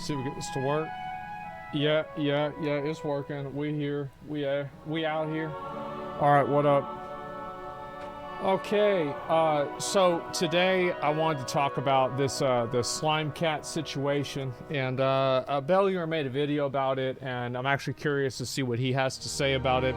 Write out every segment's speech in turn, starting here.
see if we get this to work. Yeah, it's working. We here. We out here. All right, what up? Okay, so today I wanted to talk about this the slime cat situation, and Bellier made a video about it, and I'm actually curious to see what he has to say about it.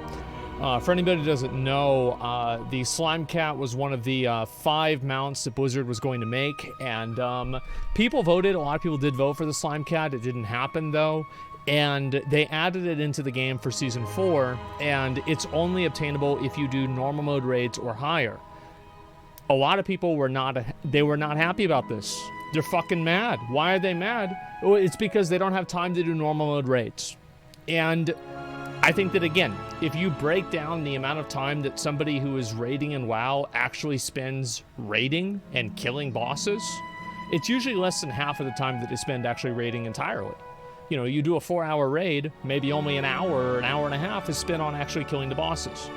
For anybody who doesn't know, the slime cat was one of the 5 mounts that Blizzard was going to make, and people voted. A lot of people did vote for the slime cat. It didn't happen though. And they added it into the game for Season 4, and it's only obtainable if you do normal mode raids or higher. A lot of people were not happy about this. They're fucking mad. Why are they mad? Well, it's because they don't have time to do normal mode raids. And I think that, again, if you break down the amount of time that somebody who is raiding in WoW actually spends raiding and killing bosses, it's usually less than half of the time that they spend actually raiding entirely. You know, you do a 4-hour raid, maybe only an hour or an hour and a half is spent on actually killing the bosses.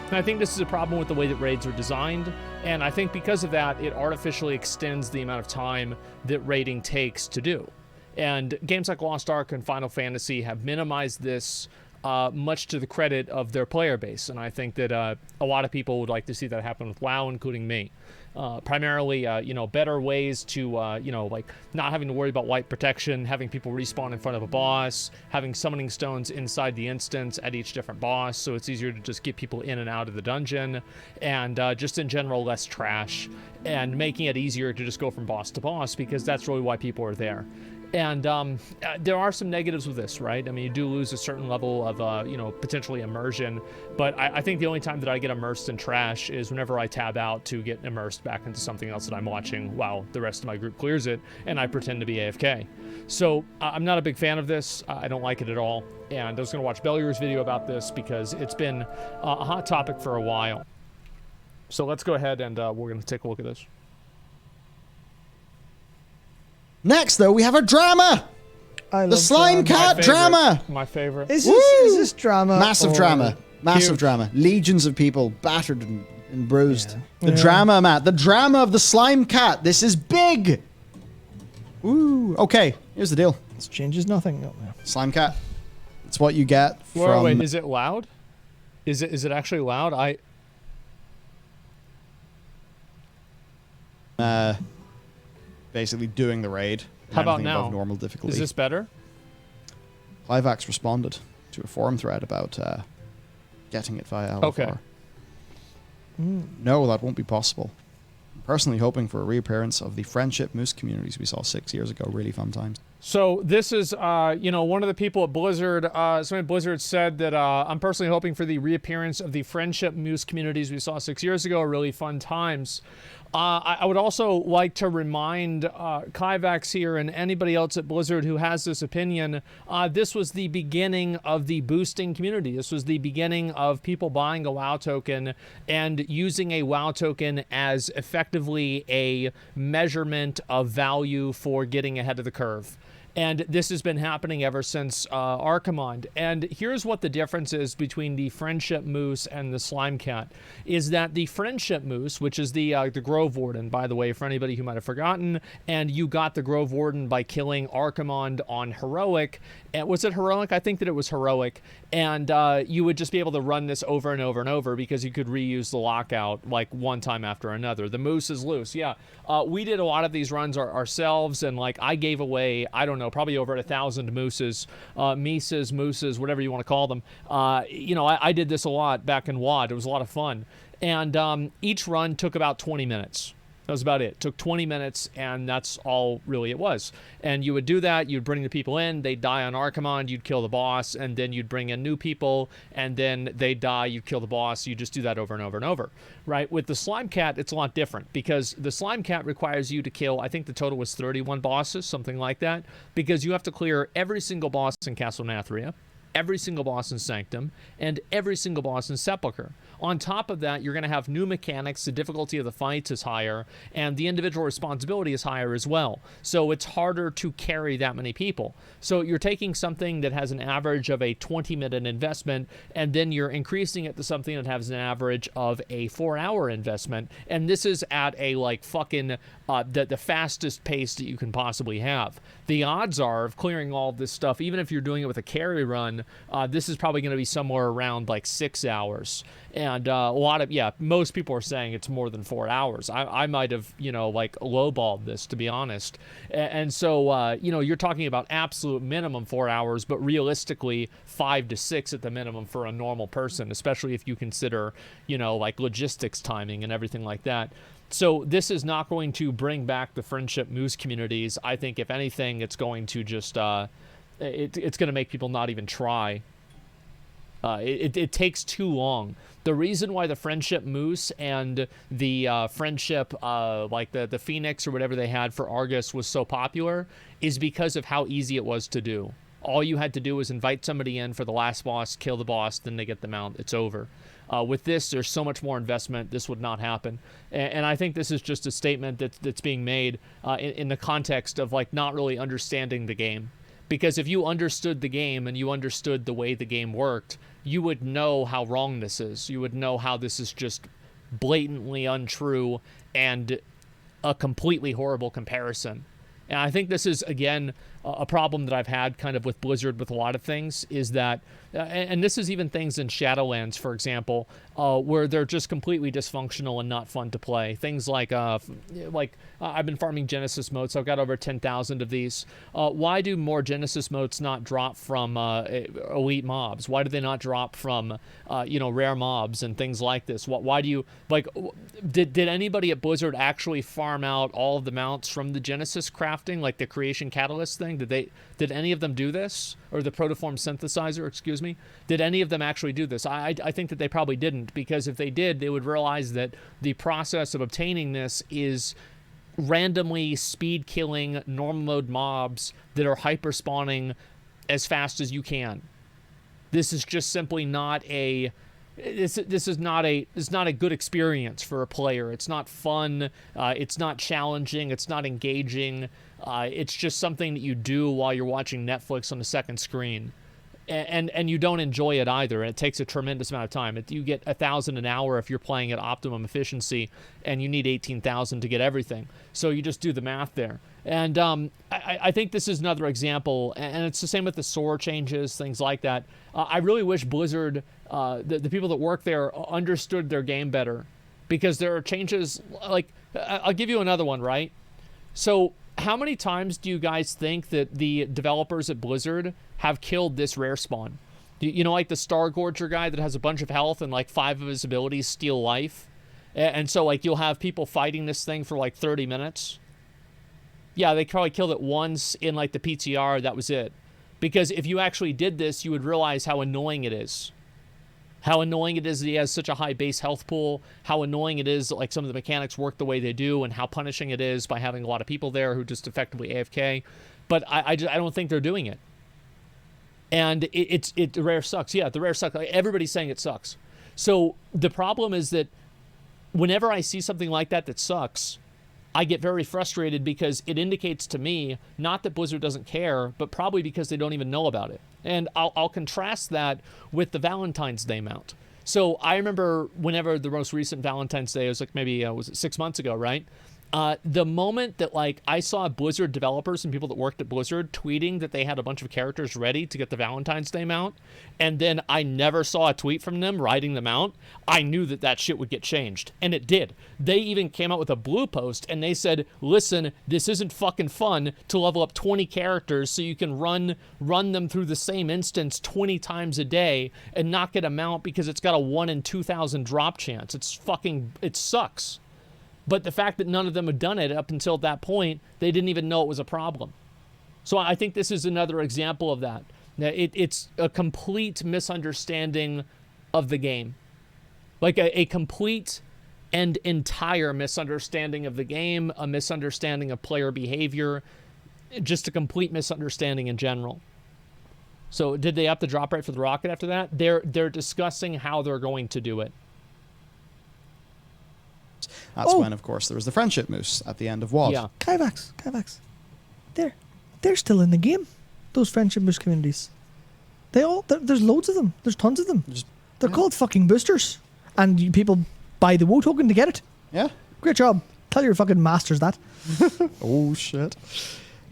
And I think this is a problem with the way that raids are designed, and I think because of that, it artificially extends the amount of time that raiding takes to do. And games like Lost Ark and Final Fantasy have minimized this much to the credit of their player base, and I think that a lot of people would like to see that happen with WoW, including me. Primarily, better ways to, like not having to worry about light protection, having people respawn in front of a boss, having summoning stones inside the instance at each different boss, so it's easier to just get people in and out of the dungeon, and just in general, less trash, and making it easier to just go from boss to boss, because that's really why people are there. And there are some negatives with this, right? I mean, you do lose a certain level of, potentially immersion. But I think the only time that I get immersed in trash is whenever I tab out to get immersed back into something else that I'm watching while the rest of my group clears it, and I pretend to be AFK. So I'm not a big fan of this. I don't like it at all. And I was going to watch Bellier's video about this because it's been a hot topic for a while. So let's go ahead and we're going to take a look at this. Next, though, we have a drama. The slime cat drama. My favorite. Is this drama? Massive drama. Massive Huge drama. Legions of people battered and bruised. Yeah. The drama, Matt. The drama of the slime cat. This is big. Woo. Okay, here's the deal. This changes nothing. No. Slime cat. It's what you get from... Wait, is it loud? Is it actually loud? Basically doing the raid. How about now? Above normal difficulty. Is this better? Clivax responded to a forum thread about getting it via LFR. Okay. No, that won't be possible. I'm personally hoping for a reappearance of the friendship moose communities we saw 6 years ago. Really fun times. So this is, one of the people at Blizzard, somebody at Blizzard said that I'm personally hoping for the reappearance of the friendship moose communities we saw 6 years ago. Really fun times. I would also like to remind Clivax here and anybody else at Blizzard who has this opinion, this was the beginning of the boosting community. This was the beginning of people buying a WoW token and using a WoW token as effectively a measurement of value for getting ahead of the curve. And this has been happening ever since Archimond. And here's what the difference is between the Friendship Moose and the Slime Cat, is that the Friendship Moose, which is the Grove Warden, by the way, for anybody who might have forgotten, and you got the Grove Warden by killing Archimond on Heroic. And was it Heroic? I think that it was Heroic. And you would just be able to run this over and over and over because you could reuse the lockout like one time after another. The moose is loose. Yeah, we did a lot of these runs ourselves, and like I gave away, I don't know, probably over 1,000 mooses, mooses, whatever you want to call them. I did this a lot back in WoD. It was a lot of fun. And each run took about 20 minutes. That was about it. It took 20 minutes, and that's all really it was. And you would do that. You'd bring the people in. They'd die on Archimond. You'd kill the boss, and then you'd bring in new people, and then they'd die. You'd kill the boss. You just do that over and over and over, right? With the Slime Cat, it's a lot different because the Slime Cat requires you to kill, I think the total was 31 bosses, something like that, because you have to clear every single boss in Castle Nathria. every single boss in Sanctum, and every single boss in Sepulchre. On top of that, you're going to have new mechanics, the difficulty of the fights is higher, and the individual responsibility is higher as well. So it's harder to carry that many people. So you're taking something that has an average of a 20-minute investment, and then you're increasing it to something that has an average of a 4-hour investment. And this is at a like fucking the fastest pace that you can possibly have. The odds are of clearing all of this stuff, even if you're doing it with a carry run, this is probably going to be somewhere around like 6 hours. And most people are saying it's more than 4 hours. I might have, like lowballed this, to be honest. And so, you're talking about absolute minimum 4 hours, but realistically 5 to 6 at the minimum for a normal person, especially if you consider, like logistics timing and everything like that. So this is not going to bring back the friendship moose communities. I think if anything, it's going to just, it's going to make people not even try. It takes too long. The reason why the friendship moose and the friendship, like the Phoenix or whatever they had for Argus was so popular is because of how easy it was to do. All you had to do was invite somebody in for the last boss, kill the boss, then they get the mount. It's over. With this, there's so much more investment. This would not happen. And I think this is just a statement that's being made in the context of like not really understanding the game. Because if you understood the game and you understood the way the game worked, you would know how wrong this is. You would know how this is just blatantly untrue and a completely horrible comparison. And I think this is, again, a problem that I've had kind of with Blizzard with a lot of things is that, and this is even things in Shadowlands, for example, where they're just completely dysfunctional and not fun to play. Things like I've been farming Genesis motes. I've got over 10,000 of these. Why do more Genesis motes not drop from elite mobs? Why do they not drop from, rare mobs and things like this? Why do you, did anybody at Blizzard actually farm out all of the mounts from the Genesis crafting, like the creation catalyst thing? Did any of them do this? Or the protoform synthesizer, excuse me? Did any of them actually do this? I think that they probably didn't, because if they did, they would realize that the process of obtaining this is randomly speed killing normal mode mobs that are hyper spawning as fast as you can. This is just simply not a this is not a good experience for a player. It's not fun. It's not challenging. It's not engaging. It's just something that you do while you're watching Netflix on the second screen. And you don't enjoy it either. And it takes a tremendous amount of time. You get 1,000 an hour if you're playing at optimum efficiency, and you need 18,000 to get everything. So you just do the math there. And I think this is another example, and it's the same with the SOAR changes, things like that. I really wish Blizzard, the people that work there, understood their game better, because there are changes. Like, I'll give you another one, right? So how many times do you guys think that the developers at Blizzard have killed this rare spawn? Like the Star Gorger guy that has a bunch of health and like 5 of his abilities steal life? And so like you'll have people fighting this thing for like 30 minutes. Yeah, they probably killed it once in like the PTR, that was it. Because if you actually did this, you would realize how annoying it is. How annoying it is that he has such a high base health pool, how annoying it is that like some of the mechanics work the way they do, and how punishing it is by having a lot of people there who just effectively AFK. But I don't think they're doing it. And the rare sucks. Yeah, the rare sucks. Like, everybody's saying it sucks. So the problem is that whenever I see something like that sucks, I get very frustrated, because it indicates to me, not that Blizzard doesn't care, but probably because they don't even know about it. And I'll contrast that with the Valentine's Day mount. So I remember whenever the most recent Valentine's Day, it was like maybe, was it 6 months ago, right? The moment that like I saw Blizzard developers and people that worked at Blizzard tweeting that they had a bunch of characters ready to get the Valentine's Day mount, and then I never saw a tweet from them writing the mount, I knew that shit would get changed. And it did. They even came out with a blue post and they said, listen, this isn't fucking fun to level up 20 characters so you can run them through the same instance 20 times a day and not get a mount because it's got a 1 in 2,000 drop chance. It sucks. But the fact that none of them had done it up until that point, they didn't even know it was a problem. So I think this is another example of that. It's a complete misunderstanding of the game. Like a complete and entire misunderstanding of the game, a misunderstanding of player behavior, just a complete misunderstanding in general. So did they up the drop rate for the rocket after that? They're discussing how they're going to do it. That's when, of course, there was the friendship moose at the end of WoD. Yeah. Kyvax. They're still in the game. Those friendship boost communities. There's loads of them. There's tons of them. They're called fucking boosters. And people buy the WoW token to get it. Yeah. Great job. Tell your fucking masters that. Oh, shit.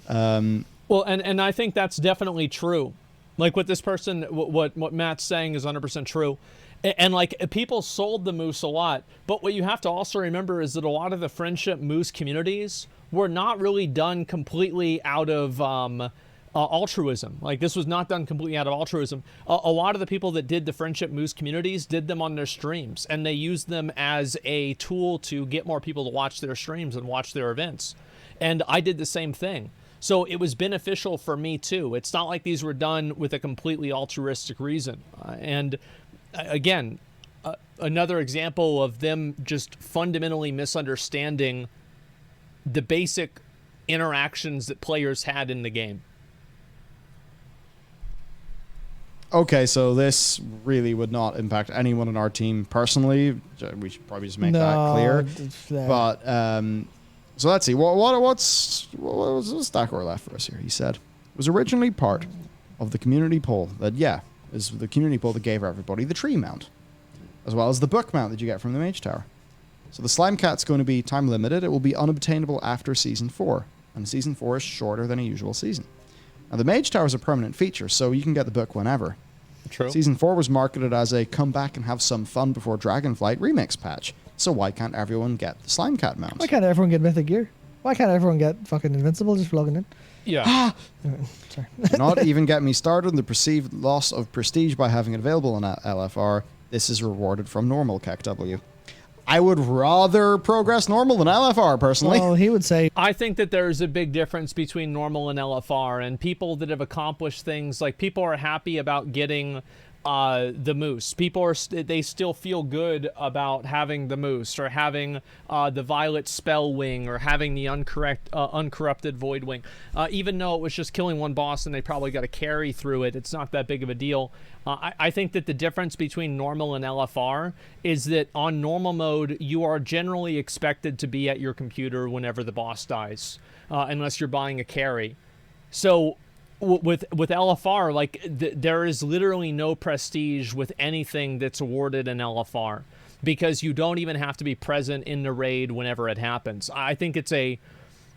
Well, and I think that's definitely true. Like what this person, what Matt's saying is 100% true. And like people sold the moose a lot, but what you have to also remember is that a lot of the friendship moose communities were not really done completely out of altruism. Like this was not done completely out of altruism. A lot of the people that did the friendship moose communities did them on their streams, and they used them as a tool to get more people to watch their streams and watch their events. And I did the same thing. So it was beneficial for me too. It's not like these were done with a completely altruistic reason. And again, another example of them just fundamentally misunderstanding the basic interactions that players had in the game. Okay, so this really would not impact anyone on our team personally. We should probably just make that clear. But so let's see. What's Zackrawrr left for us here? He said it was originally part of the community poll that is the community poll that gave everybody the tree mount, as well as the book mount that you get from the Mage Tower. So the Slime Cat's going to be time limited. It will be unobtainable after Season 4, and Season 4 is shorter than a usual season. Now the Mage Tower is a permanent feature, so you can get the book whenever. True. Season 4 was marketed as a come back and have some fun before Dragonflight remix patch. So why can't everyone get the Slime Cat mount? Why can't everyone get Mythic Gear? Why can't everyone get fucking Invincible just for logging in? Yeah. Sorry. Do not even get me started on the perceived loss of prestige by having it available on LFR. This is rewarded from normal KEKW. I would rather progress normal than LFR, personally. Well, he would say... I think that there's a big difference between normal and LFR, and people that have accomplished things, like people are happy about getting the moose. People they still feel good about having the moose, or having the violet spell wing, or having the uncorrupted void wing. Even though it was just killing one boss and they probably got to carry through it, it's not that big of a deal. I think that the difference between normal and LFR is that on normal mode, you are generally expected to be at your computer whenever the boss dies, unless you're buying a carry. So with LFR, like there is literally no prestige with anything that's awarded in LFR, because you don't even have to be present in the raid whenever it happens. I think it's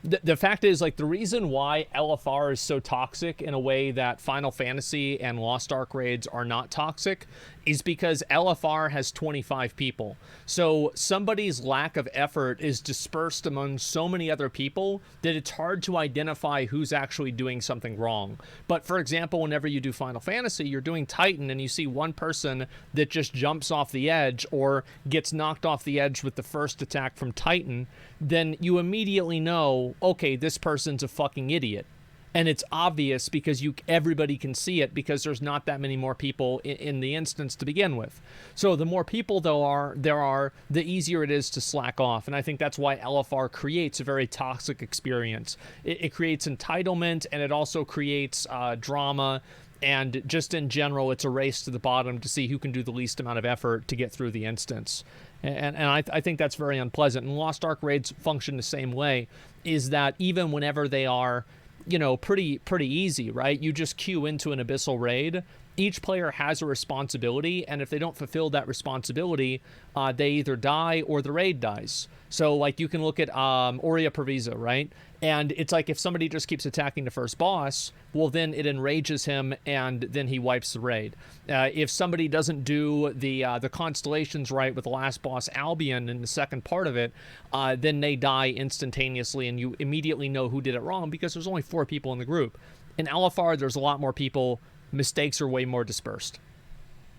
the fact is, like, the reason why LFR is so toxic in a way that Final Fantasy and Lost Ark raids are not toxic is because LFR has 25 people. So somebody's lack of effort is dispersed among so many other people that it's hard to identify who's actually doing something wrong. But for example, whenever you do Final Fantasy, you're doing Titan and you see one person that just jumps off the edge or gets knocked off the edge with the first attack from Titan, then you immediately know, okay, this person's a fucking idiot. And it's obvious because everybody can see it, because there's not that many more people in the instance to begin with. So the more people there are, the easier it is to slack off. And I think that's why LFR creates a very toxic experience. It creates entitlement, and it also creates drama. And just in general, it's a race to the bottom to see who can do the least amount of effort to get through the instance. And I think that's very unpleasant. And Lost Ark raids function the same way, is that even whenever they are, pretty easy, right? You just queue into an Abyssal raid. Each player has a responsibility, and if they don't fulfill that responsibility, they either die or the raid dies. So, like, you can look at Aurea Provisa, right? And it's like if somebody just keeps attacking the first boss, well, then it enrages him, and then he wipes the raid. If somebody doesn't do the constellations right with the last boss, Albion, in the second part of it, then they die instantaneously, and you immediately know who did it wrong because there's only 4 people in the group. In LFR, there's a lot more people. Mistakes are way more dispersed.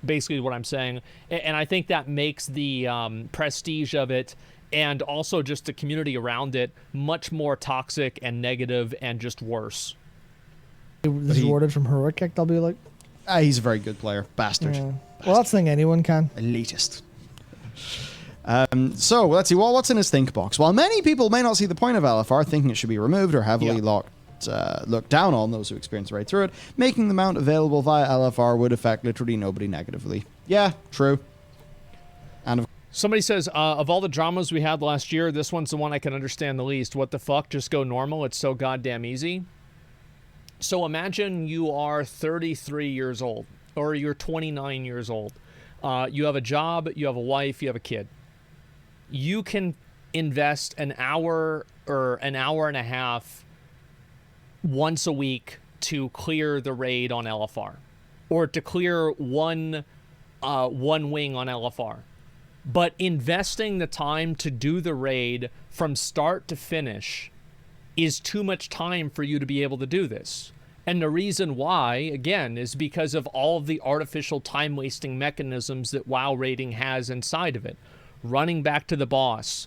Basically what I'm saying. And I think that makes the prestige of it, and also just the community around it, much more toxic and negative and just worse. This is awarded from Heroic Kick, I'll be like... He's a very good player. Bastard. Yeah. Well, that's the thing anyone can. Elitist. So, let's see. Well, what's in his think box? While many people may not see the point of LFR, thinking it should be removed or heavily locked look down on those who experience right through it. Making the mount available via LFR would affect literally nobody negatively. Yeah, true. And Somebody says, of all the dramas we had last year, this one's the one I can understand the least. What the fuck? Just go normal. It's so goddamn easy. So imagine you are 33 years old, or you're 29 years old. You have a job, you have a wife, you have a kid. You can invest an hour or an hour and a half once a week to clear the raid on LFR, or to clear one wing on LFR. But investing the time to do the raid from start to finish is too much time for you to be able to do this. And the reason why, again, is because of all of the artificial time-wasting mechanisms that WoW raiding has inside of it. Running back to the boss,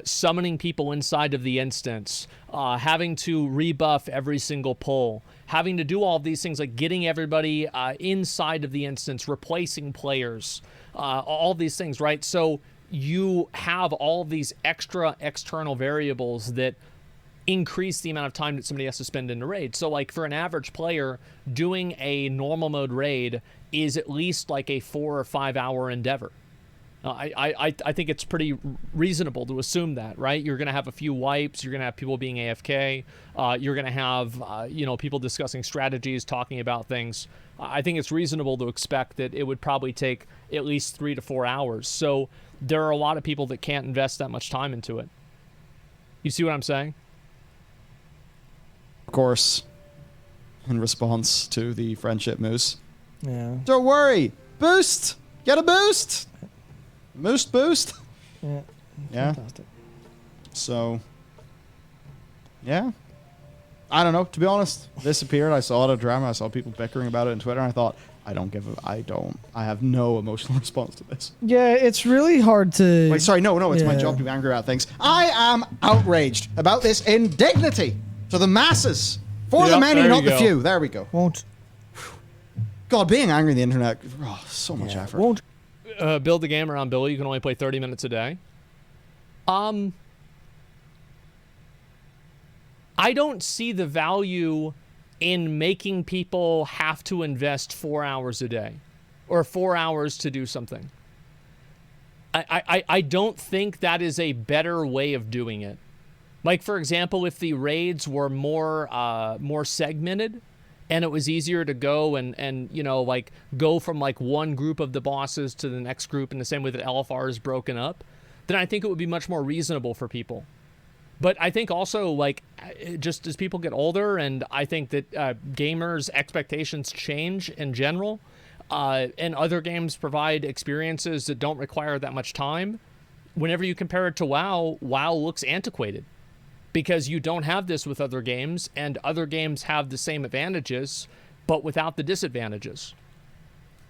summoning people inside of the instance, having to rebuff every single pull, having to do all of these things like getting everybody inside of the instance, replacing players, all these things, right? So you have all of these extra external variables that increase the amount of time that somebody has to spend in the raid. So like for an average player, doing a normal mode raid is at least like a 4 or 5 hour endeavor. I think it's pretty reasonable to assume that, right? You're going to have a few wipes. You're going to have people being AFK. You're going to have, people discussing strategies, talking about things. I think it's reasonable to expect that it would probably take at least 3 to 4 hours. So there are a lot of people that can't invest that much time into it. You see what I'm saying? of course, in response to the friendship moose. Yeah. Don't worry. Boost. Get a boost. Boost. Yeah. Yeah. Fantastic. So, yeah. I don't know. To be honest, this appeared. I saw it at drama. I saw people bickering about it on Twitter. And I thought, I have no emotional response to this. Yeah, it's really hard to... Wait, sorry. No. It's my Yeah. job to be angry about things. I am outraged about this indignity to the masses. For the Yep, many, there not you the go. few. There we go. Won't. God, being angry on the internet. Oh, so much effort. Won't. Build the game around Billy. You can only play 30 minutes a day. I don't see the value in making people have to invest 4 hours a day or 4 hours to do something. I don't think that is a better way of doing it. Like, for example, if the raids were more segmented and it was easier to go and like go from like one group of the bosses to the next group in the same way that LFR is broken up, then I think it would be much more reasonable for people. But I think also, like, just as people get older, and I think that gamers' expectations change in general, and other games provide experiences that don't require that much time, whenever you compare it to WoW, WoW looks antiquated. Because you don't have this with other games, and other games have the same advantages, but without the disadvantages.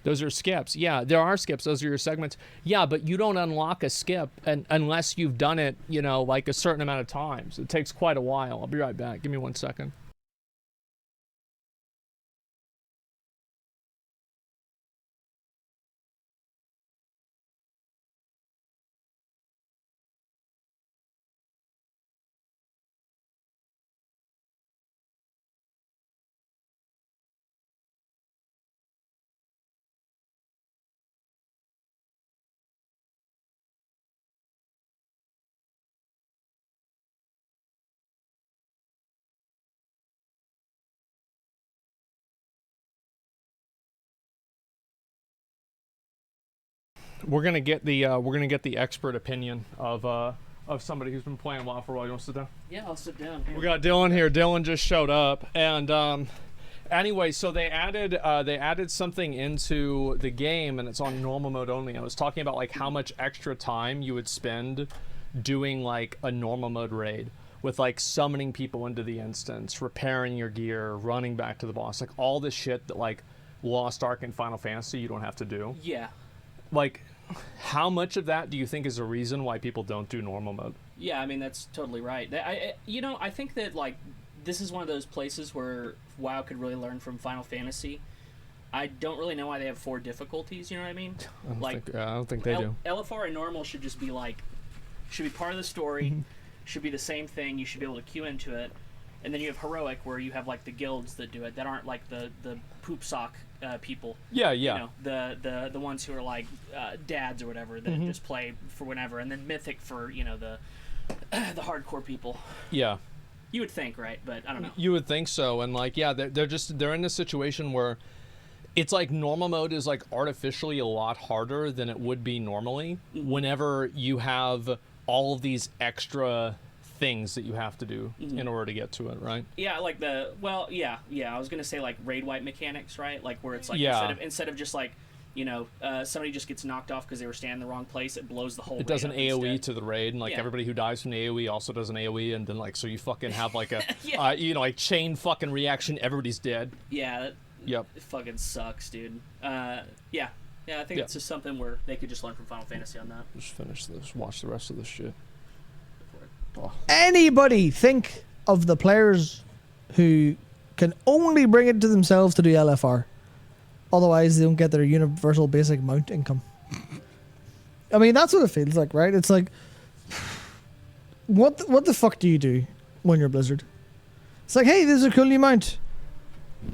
Those are skips. Yeah, there are skips. Those are your segments. Yeah, but you don't unlock a skip unless you've done it, like a certain amount of times. It takes quite a while. I'll be right back. Give me 1 second. We're gonna get the expert opinion of somebody who's been playing WoW for a while. You want to sit down? Yeah, I'll sit down. We got Dylan here. Dylan just showed up, and anyway, so they added something into the game, and it's on normal mode only. I was talking about like how much extra time you would spend doing like a normal mode raid with like summoning people into the instance, repairing your gear, running back to the boss, like all this shit that like Lost Ark and Final Fantasy you don't have to do. Yeah. Like, how much of that do you think is a reason why people don't do normal mode? Yeah, I mean, that's totally right. I think that, like, this is one of those places where WoW could really learn from Final Fantasy. I don't really know why they have 4 difficulties, you know what I mean? I don't think they do. LFR and normal should just be, like, should be part of the story, should be the same thing, you should be able to queue into it. And then you have heroic, where you have like the guilds that do it, that aren't like the poop sock people. Yeah. You know, the ones who are like dads or whatever that just play for whenever. And then mythic for, you know, the hardcore people. Yeah. You would think, right? But I don't know. You would think so, and like, yeah, they're in a situation where it's like normal mode is like artificially a lot harder than it would be normally whenever you have all of these extra things that you have to do in order to get to it, right? Yeah, like I was gonna say like raid wipe mechanics, right? Like where it's like instead of just like, you know, somebody just gets knocked off because they were standing in the wrong place, it blows the whole raid. It does an up AoE instead. to the raid, and like everybody who dies from the AoE also does an AoE, and then like so you fucking have like a you know, like chain fucking reaction, everybody's dead. Yeah. Yep. It fucking sucks, dude. I think it's just something where they could just learn from Final Fantasy on that. Just finish this. Watch the rest of this shit. Oh. Anybody think of the players who can only bring it to themselves to do LFR? Otherwise, they don't get their universal basic mount income. I mean, that's what it feels like, right? It's like, what the fuck do you do when you're Blizzard? It's like, hey, there's a cool new mount.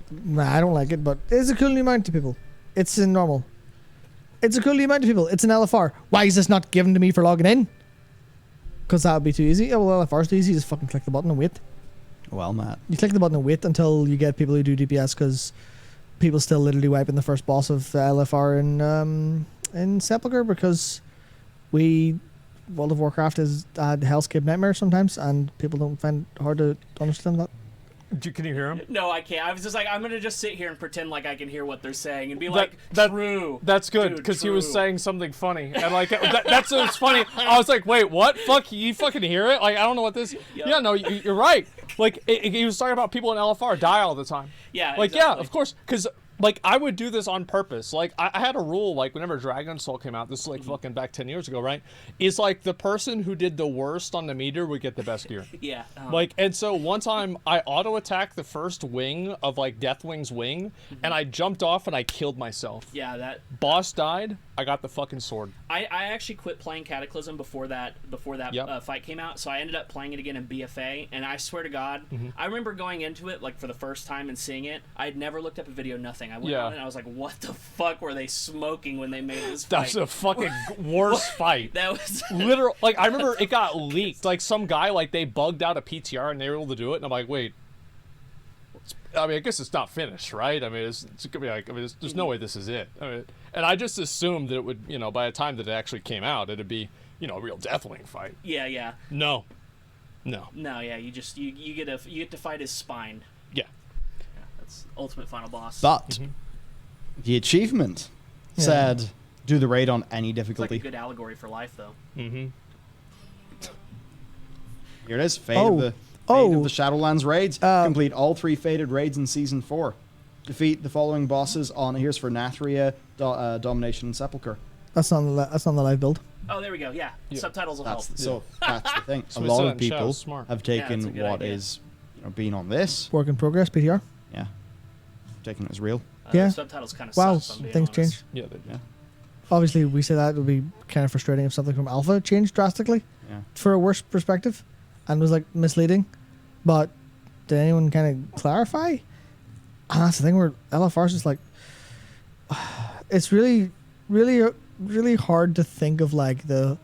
Nah, I don't like it, but it's a cool new mount to people. It's in normal. It's a cool new mount to people. It's an LFR. Why is this not given to me for logging in? Because that would be too easy. Oh, well, LFR's too easy. Just fucking click the button and wait. Well, Matt. You click the button and wait until you get people who do DPS, because people still literally wiping the first boss of LFR in Sepulchre, because World of Warcraft has had Hellscape Nightmare sometimes, and people don't find it hard to understand that. Can you hear him? No, I can't. I was just like, I'm gonna just sit here and pretend like I can hear what they're saying and be true. That's good, because he was saying something funny, and like that's what's funny. I was like, wait, what? Fuck, you fucking hear it? Like, I don't know what this. Yep. Yeah, no, you're right. Like, he was talking about people in LFR die all the time. Yeah. Like, exactly. yeah, of course, because. Like, I would do this on purpose. Like, I had a rule, like, whenever Dragon Soul came out, this is, like, fucking back 10 years ago, right? Is, like, the person who did the worst on the meter would get the best gear. Yeah. Like, and so one time, I auto-attacked the first wing of, like, Deathwing's wing, and I jumped off and I killed myself. Yeah, that... Boss died, I got the fucking sword. I actually quit playing Cataclysm before that fight came out, so I ended up playing it again in BFA, and I swear to God, I remember going into it, like, for the first time and seeing it. I had never looked up a video, nothing. I went on and I was like, what the fuck were they smoking when they made this fight? That's a fucking worst fight. That was... Literal, like, I remember it got leaked. Like, some guy, like, they bugged out a PTR and they were able to do it, and I'm like, wait. I mean, I guess it's not finished, right? I mean, it's gonna be like, I mean, there's no way this is it. I mean, and I just assumed that it would, you know, by the time that it actually came out, it'd be, you know, a real Deathwing fight. Yeah. No, yeah, you get to fight his spine. Yeah. That's ultimate final boss. But the achievement said, do the raid on any It's like difficulty. a good allegory for life, though. Mm-hmm. Here it is. Fate of the Shadowlands raids. Complete all 3 fated raids in Season 4. Defeat the following bosses on, here's for Nathria, Domination, and Sepulchre. That's not the live build. Oh, there we go. Yeah. Subtitles will help. So that's the thing. So a we lot said of in chat, people smart. have that's a taken good what idea. is, you know, being on this. Work in progress, PTR. Yeah. Taking it as real. Yeah. The subtitles kind of Wow, suck, if I'm being things honest. change. Yeah, they do. Obviously, we say that it would be kind of frustrating if something from Alpha changed drastically Yeah. for a worse perspective and was like misleading. But did anyone kind of clarify? And that's the thing where LFR is just like, it's really, really, really hard to think of like the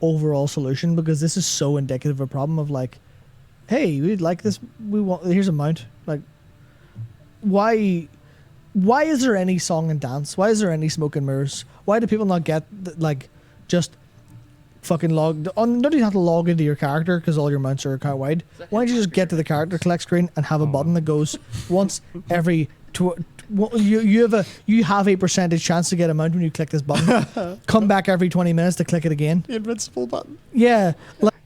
overall solution, because this is so indicative of a problem of like, hey, we'd like this, here's a mount. Like, why is there any song and dance? Why is there any smoke and mirrors? Why do people not get like just fucking log on? Don't you have to log into your character because all your mounts are kind of wide? Why don't you just get to the character collect screen and have a button that goes once every you have a percentage chance to get a mount when you click this button. Come back every 20 minutes to click it again. The invincible button. Yeah.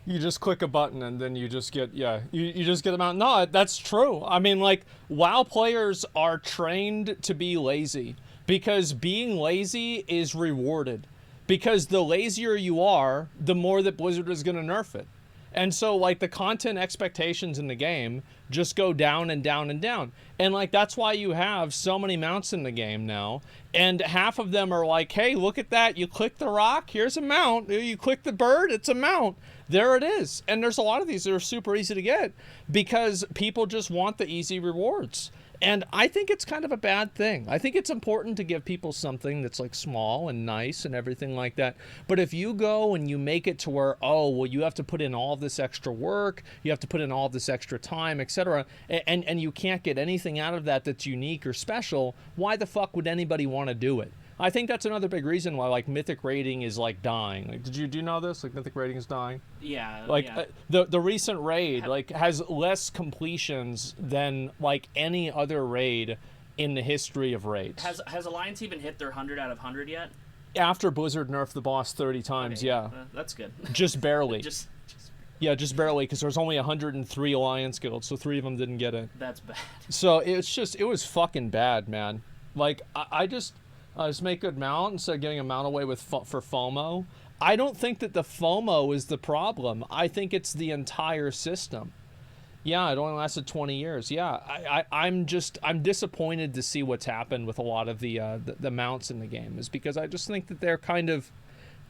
You just click a button and then you just get, you just get them out. No, that's true. I mean, like, WoW players are trained to be lazy because being lazy is rewarded. Because the lazier you are, the more that Blizzard is going to nerf it. And so, like, the content expectations in the game just go down and down and down. And, like, that's why you have so many mounts in the game now. And half of them are like, hey, look at that. You click the rock, here's a mount. You click the bird, it's a mount. There it is. And there's a lot of these that are super easy to get because people just want the easy rewards. And I think it's kind of a bad thing. I think it's important to give people something that's like small and nice and everything like that. But if you go and you make it to where, oh, well, you have to put in all this extra work, you have to put in all this extra time, etc., and you can't get anything out of that that's unique or special, why the fuck would anybody want to do it? I think that's another big reason why like mythic rating is like dying. Like, do you know this? Like mythic rating is dying. Yeah. Like yeah. The recent raid like has less completions than like any other raid in the history of raids. Has Alliance even hit their 100 out of 100 yet? After Blizzard nerfed the boss 30 times, okay. yeah. That's good. Just barely. just Yeah, just barely, because there's only 103 Alliance guilds, so 3 of them didn't get it. That's bad. So it was fucking bad, man. Like I just make good mount instead of giving a mount away with for FOMO. I don't think that the FOMO is the problem. I think it's the entire system. Yeah, it only lasted 20 years. Yeah, I'm disappointed to see what's happened with a lot of the mounts in the game, is because I just think that they're kind of,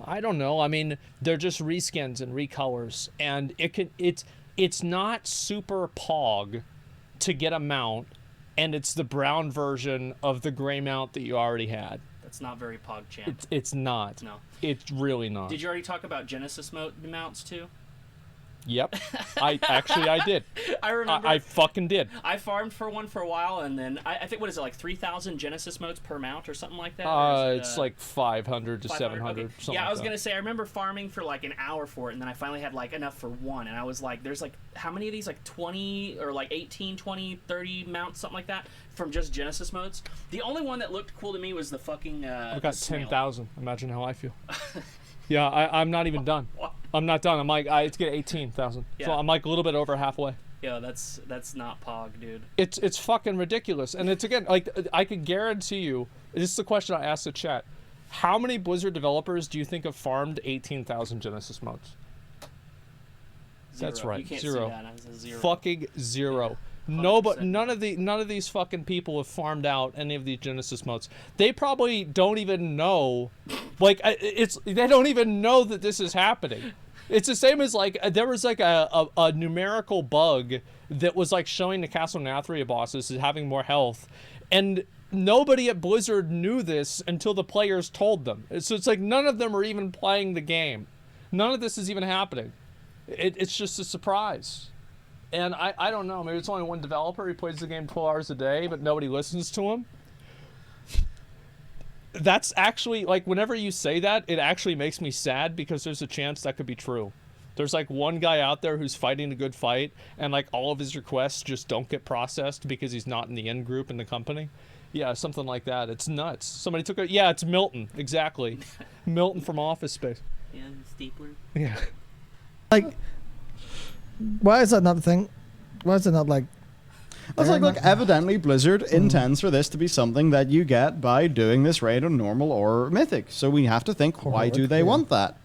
I don't know. I mean, they're just reskins and recolors, and it's not super pog to get a mount, and it's the brown version of the gray mount that you already had. That's not very pog champ. It's not. No. It's really not. Did you already talk about Genesis mounts too? Yep. I did. I remember. I fucking did. I farmed for one for a while, and then I think, what is it, like 3,000 Genesis motes per mount or something like that? It's like 500 to 700. Okay. Something yeah, like I was that. gonna say I remember farming for like an hour for it, and then I finally had like enough for one, and I was like, "There's like how many of these? Like 20 or like 18, 20, 30 mounts, something like that, from just Genesis modes." The only one that looked cool to me was the fucking. I've got 10,000. Imagine how I feel. Yeah, I'm not even done. I'm not done. I'm like, it's get 18,000. Yeah. So I'm like a little bit over halfway. Yeah, that's not pog, dude. It's fucking ridiculous. And it's, again, like, I can guarantee you, this is the question I asked the chat. How many Blizzard developers do you think have farmed 18,000 Genesis modes? Zero. That's right. You can't Zero. see that. It's zero. Fucking zero. Yeah. No, but 100%. none of these fucking people have farmed out any of these Genesis modes. They probably don't even know, like, they don't even know that this is happening. It's the same as, like, there was like a numerical bug that was like showing the Castle Nathria bosses as having more health, and nobody at Blizzard knew this until the players told them. So it's like none of them are even playing the game. None of this is even happening. It's just a surprise. And I don't know, maybe it's only one developer who plays the game 12 hours a day, but nobody listens to him. That's actually, like, whenever you say that, it actually makes me sad, because there's a chance that could be true. There's like one guy out there who's fighting a good fight, and like all of his requests just don't get processed because he's not in the end group in the company. Yeah, something like that. It's nuts. Somebody took it. Yeah, it's Milton. Exactly. Milton from Office Space. Yeah, Stapler. Yeah. Like, why is that not a thing? Why is it not like? It's like, look, evidently Blizzard intends for this to be something that you get by doing this raid on normal or mythic. So we have to think, why do they want that?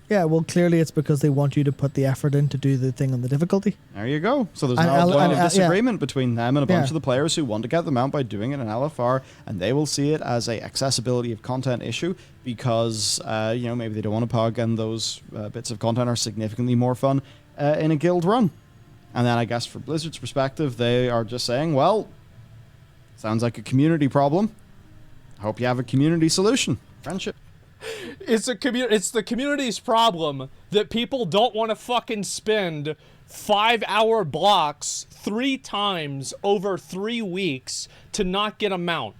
Yeah, well, clearly it's because they want you to put the effort in to do the thing on the difficulty. There you go. So there's And now a point of yeah. disagreement between them and a bunch Yeah. of the players who want to get them out by doing it in LFR, and they will see it as a accessibility of content issue because, maybe they don't want to pog, and those bits of content are significantly more fun in a guild run. And then I guess from Blizzard's perspective, they are just saying, well, sounds like a community problem. I hope you have a community solution. Friendship. It's the community's problem that people don't want to fucking spend 5-hour blocks 3 times over 3 weeks to not get a mount.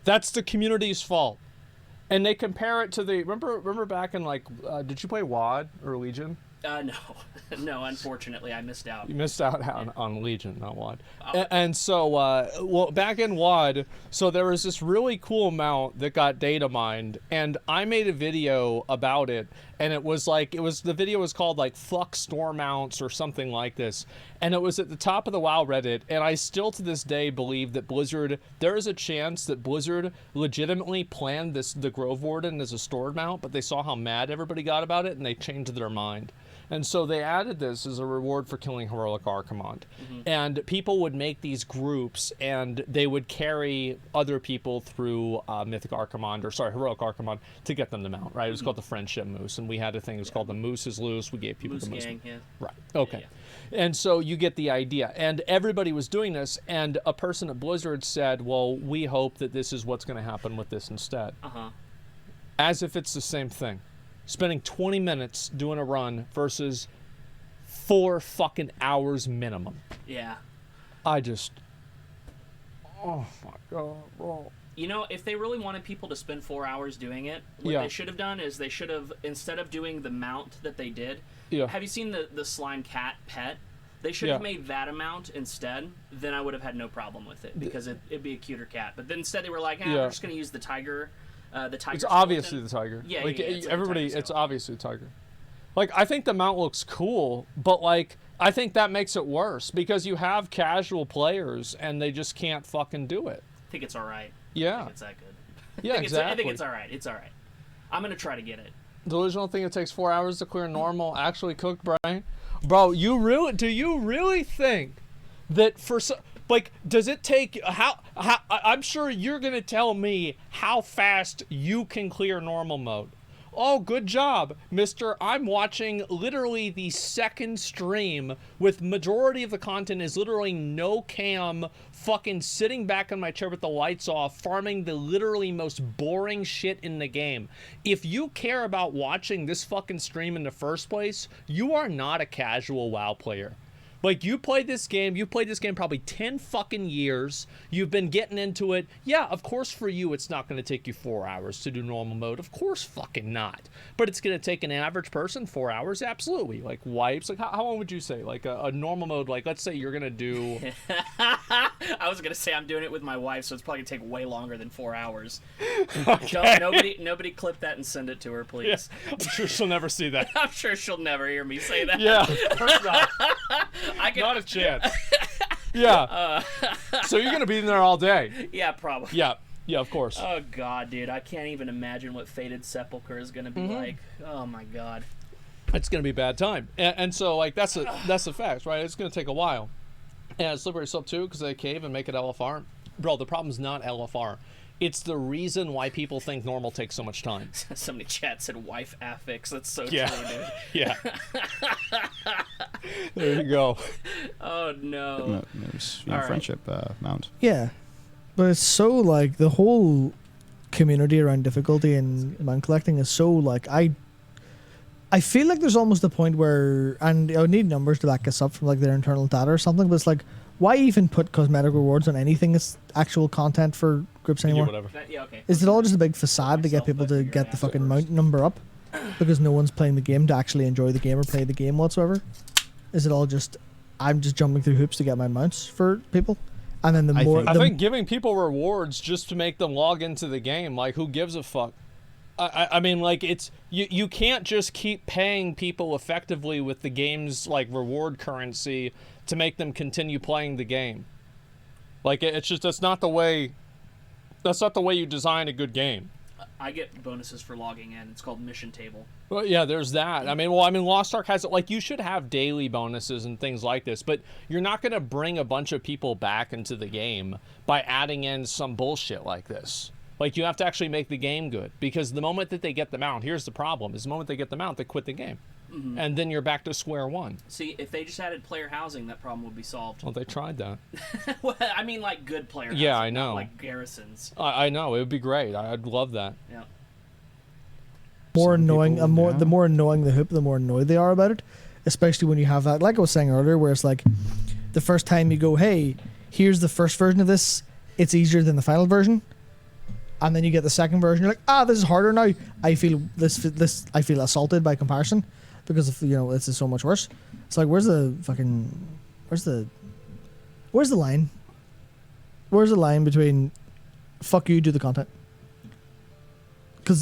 That's the community's fault. And they compare it to the remember back in like did you play WoD or Legion? No, unfortunately, I missed out. You missed out on Legion, not WoD. And so, back in WoD, so there was this really cool mount that got data mined, and I made a video about it, and the video was called like "Fuck Store Mounts" or something like this, and it was at the top of the WoW Reddit, and I still to this day believe that there is a chance that Blizzard legitimately planned the Grove Warden as a stored mount, but they saw how mad everybody got about it, and they changed their mind. And so they added this as a reward for killing Heroic Archimond. And people would make these groups, and they would carry other people through Heroic Archimond to get them to mount, right? It was called the Friendship Moose, and we had a thing, it was called the Moose is Loose. We gave people Moose the Moose. Gang, yeah. Right, okay. And so you get the idea. And everybody was doing this, and a person at Blizzard said, well, we hope that this is what's going to happen with this instead. As if it's the same thing. Spending 20 minutes doing a run versus 4 fucking hours minimum. Yeah. Oh my God, bro. You know, if they really wanted people to spend 4 hours doing it, what they should have done is they should have, instead of doing the mount that they did, have you seen the slime cat pet? They should have made that amount instead. Then I would have had no problem with it, because it'd be a cuter cat. But then instead they were like, we're just going to use the tiger. The tiger. It's obviously the tiger. Yeah, like, it's everybody, like it's obviously the tiger. Like, I think the mount looks cool, but like, I think that makes it worse because you have casual players and they just can't fucking do it. I think it's all right. Yeah. I think it's that good. Yeah, exactly. I think it's all right. It's all right. I'm gonna try to get it. Delusional thing it takes 4 hours to clear normal, actually cooked brain. Bro, do you really think that does it take I'm sure you're gonna tell me how fast you can clear normal mode. Oh, good job, mister. I'm watching literally the second stream with majority of the content is literally no cam, fucking sitting back in my chair with the lights off, farming the literally most boring shit in the game. If you care about watching this fucking stream in the first place, you are not a casual WoW player. Like, you've played this game probably 10 fucking years. You've been getting into it. Yeah, of course for you it's not going to take you 4 hours to do normal mode. Of course fucking not. But it's going to take an average person 4 hours? Absolutely. Like, wipes. Like, how long would you say? Like, a normal mode, like, let's say you're going to do... I was going to say I'm doing it with my wife, so it's probably going to take way longer than 4 hours. Okay. Nobody clip that and send it to her, please. Yeah, I'm sure she'll never see that. I'm sure she'll never hear me say that. Yeah, of course not. Not a chance. Yeah. So you're gonna be in there all day. Yeah, probably. Yeah, of course. Oh God, dude, I can't even imagine what Fated Sepulchre is gonna be like. Oh my God. It's gonna be a bad time, and so like that's the fact, right? It's gonna take a while, and it's slippery slope too because they cave and make it LFR. Bro, the problem's not LFR. It's the reason why people think normal takes so much time. Somebody chat said wife affix. That's so true, dude. Yeah. There you go. Oh no. Friendship mount. Yeah, but it's so like the whole community around difficulty and mount collecting is so like I feel like there's almost a point where, and I would need numbers to back us up from like their internal data or something, but it's like, why even put cosmetic rewards on anything as actual content for groups anymore? Yeah, whatever. Yeah, okay. Is it all just a big facade to get people to get the fucking mount number up? Because no one's playing the game to actually enjoy the game or play the game whatsoever? Is it all just, I'm just jumping through hoops to get my mounts for people? And then I think giving people rewards just to make them log into the game, like, who gives a fuck? I mean, like, it's you can't just keep paying people effectively with the game's like reward currency to make them continue playing the game. Like, it's just that's not the way you design a good game. I get bonuses for logging in. It's called Mission Table. Well, yeah, there's that. I mean, Lost Ark has it. Like, you should have daily bonuses and things like this, but you're not going to bring a bunch of people back into the game by adding in some bullshit like this. Like, you have to actually make the game good, because the moment that they get the mount, here's the problem, is the moment they get the mount, they quit the game. Mm-hmm. And then you're back to square one. See, if they just added player housing, that problem would be solved. Well, they tried that. Well, I mean, like, good player housing. Yeah, I know. Not like garrisons. I know. It would be great. I'd love that. Yeah. More annoying, the more annoying the hoop, the more annoyed they are about it. Especially when you have that, like I was saying earlier, where it's like, the first time you go, hey, here's the first version of this, it's easier than the final version. And then you get the second version, you're like, this is harder now. I feel I feel assaulted by comparison, because of, this is so much worse. It's like, where's the line? Where's the line between fuck you, do the content?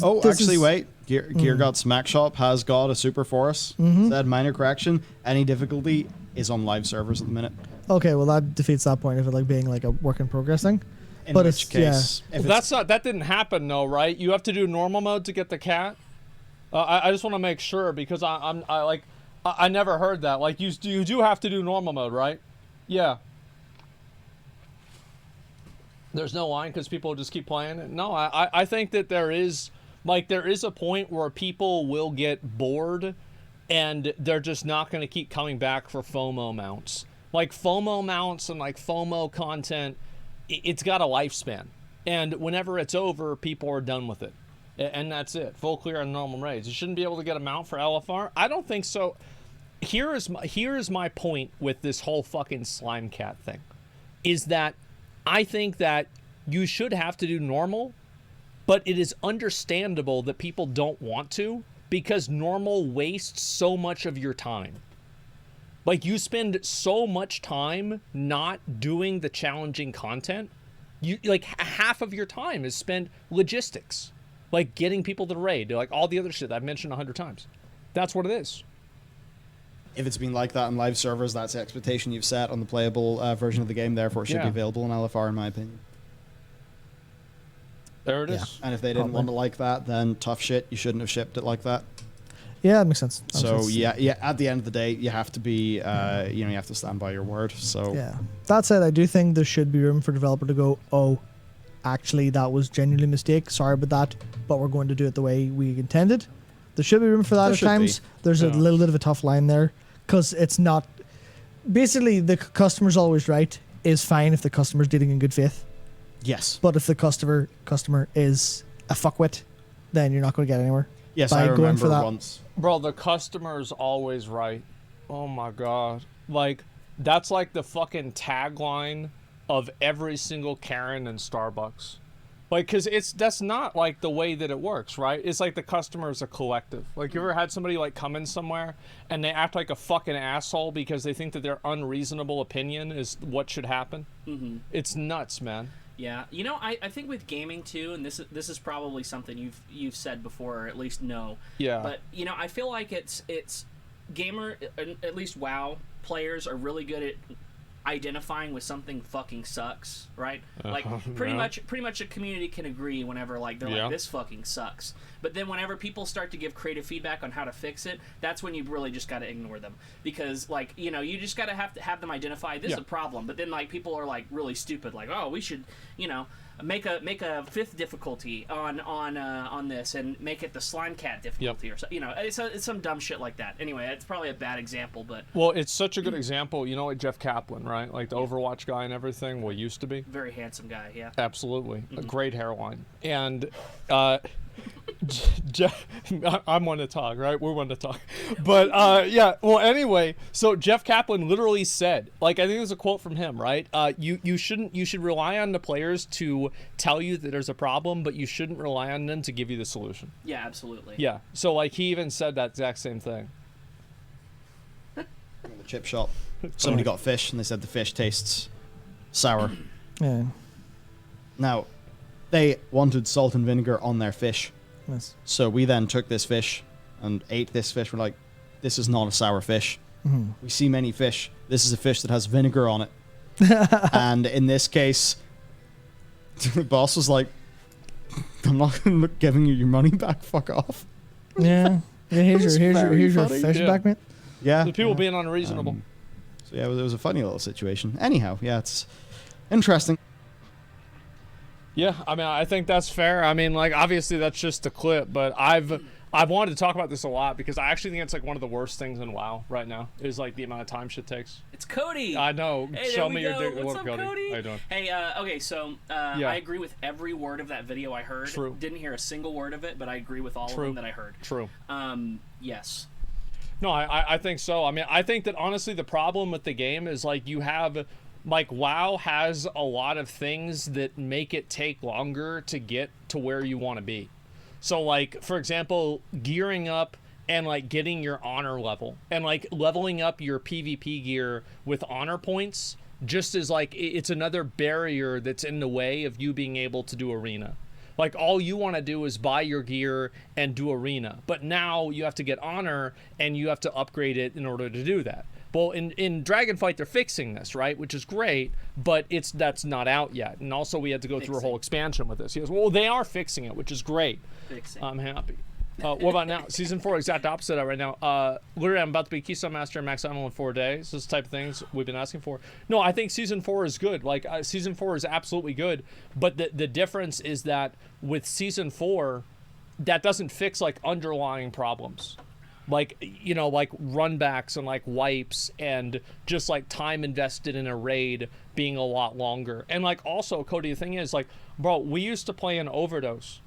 Wait. Gear God's Smack Shop has got a super force. Said minor correction. Any difficulty is on live servers at the minute. Okay, well that defeats that point of it like being like a work in progress thing. In which case, that didn't happen though, right? You have to do normal mode to get the cat. I just want to make sure, because I I never heard that. Like, you do have to do normal mode, right? Yeah. There's no line because people just keep playing it. No, I think that there is a point where people will get bored and they're just not going to keep coming back for FOMO mounts. Like, FOMO mounts and, like, FOMO content, it's got a lifespan. And whenever it's over, people are done with it. And that's it. Full clear on normal raids. You shouldn't be able to get a mount for LFR? I don't think so. Here is my point with this whole fucking slime cat thing. Is that I think that you should have to do normal, but it is understandable that people don't want to because normal wastes so much of your time. Like, you spend so much time not doing the challenging content. Like, half of your time is spent logistics. Like, getting people to raid. Like, all the other shit I've mentioned 100 times. That's what it is. If it's been like that on live servers, that's the expectation you've set on the playable version of the game. Therefore, it should be available in LFR, in my opinion. There it is. And if they didn't want to like that, then tough shit. You shouldn't have shipped it like that. Yeah, that makes sense. Yeah. At the end of the day, you have to be, you have to stand by your word. So yeah. That said, I do think there should be room for developer to go, oh, actually, that was genuinely a mistake. Sorry about that, but we're going to do it the way we intended. There should be room for that at times. There's a little bit of a tough line there because it's not. Basically, the customer's always right is fine if the customer's dealing in good faith. Yes. But if the customer is a fuckwit, then you're not going to get anywhere. Yes, I remember once. Bro, the customer's always right. Oh my god. Like, that's like the fucking tagline of every single Karen in Starbucks. Like, because that's not like the way that it works, right? It's like the customer is a collective. Like, you ever had somebody like come in somewhere and they act like a fucking asshole because they think that their unreasonable opinion is what should happen? Mm-hmm. It's nuts, man. Yeah, I think with gaming too, and this is probably something you've said before, or at least know. Yeah. But I feel like it's gamer, at least WoW players are really good at identifying with something fucking sucks, right? Like pretty much a community can agree whenever like they're like, this fucking sucks. But then whenever people start to give creative feedback on how to fix it, that's when you really just got to ignore them, because like you just got to have them identify this is a problem. But then like people are like really stupid, like, oh, we should make a 5th difficulty on this and make it the slime cat difficulty or so. It's some dumb shit like that. Anyway, it's probably a bad example, but well, it's such a good example. Like Jeff Kaplan, right? Like the Overwatch guy and everything. Well, used to be very handsome guy. Yeah, absolutely, a great hairline. And Jeff, I'm one to talk, right? We're one to talk, but well, anyway, so Jeff Kaplan literally said, like, I think there's a quote from him, right? You should rely on the players to tell you that there's a problem, but you shouldn't rely on them to give you the solution. Yeah, absolutely. Yeah, so like he even said that exact same thing. In the chip shop, somebody got fish and they said the fish tastes sour. Yeah. Now, they wanted salt and vinegar on their fish. Yes. So we then took this fish and ate this fish. We're like, this is not a sour fish. Mm-hmm. We see many fish. This is a fish that has vinegar on it. And in this case, the boss was like, I'm not giving you your money back. Fuck off. Yeah. Here's your fish back, man. Yeah. The people being unreasonable. So yeah, it was a funny little situation. Anyhow, yeah, it's interesting. Yeah, I mean, I think that's fair. I mean, like, obviously that's just a clip, but I've wanted to talk about this a lot because I actually think it's like one of the worst things in WoW right now is like the amount of time shit takes. It's Cody. I know. Hey, show me go. your What's up, Cody? How you doing? Hey, okay, so I agree with every word of that video I heard. True. Didn't hear a single word of it, but I agree with all of them that I heard. True. Yes. No, I think so. I mean, I think that honestly the problem with the game is like you have. Like, WoW has a lot of things that make it take longer to get to where you want to be. So, like, for example, gearing up and, like, getting your honor level. And, like, leveling up your PvP gear with honor points just is, like, it's another barrier that's in the way of you being able to do arena. Like, all you want to do is buy your gear and do arena. But now you have to get honor and you have to upgrade it in order to do that. Well, in Dragonfight, they're fixing this, right? Which is great, but that's not out yet. And also, we had to go through a whole expansion with this. He goes, well, they are fixing it, which is great. I'm happy. What about now? Season 4, exact opposite of that right now. Literally, I'm about to be Keystone Master and Max Ammo in 4 days. This type of things we've been asking for. No, I think Season 4 is good. Like, Season 4 is absolutely good. But the difference is that with Season 4, that doesn't fix, like, underlying problems. Like, you know, like runbacks and like wipes and just like time invested in a raid being a lot longer. And like also, Cody, the thing is like, bro, we used to play an overdose.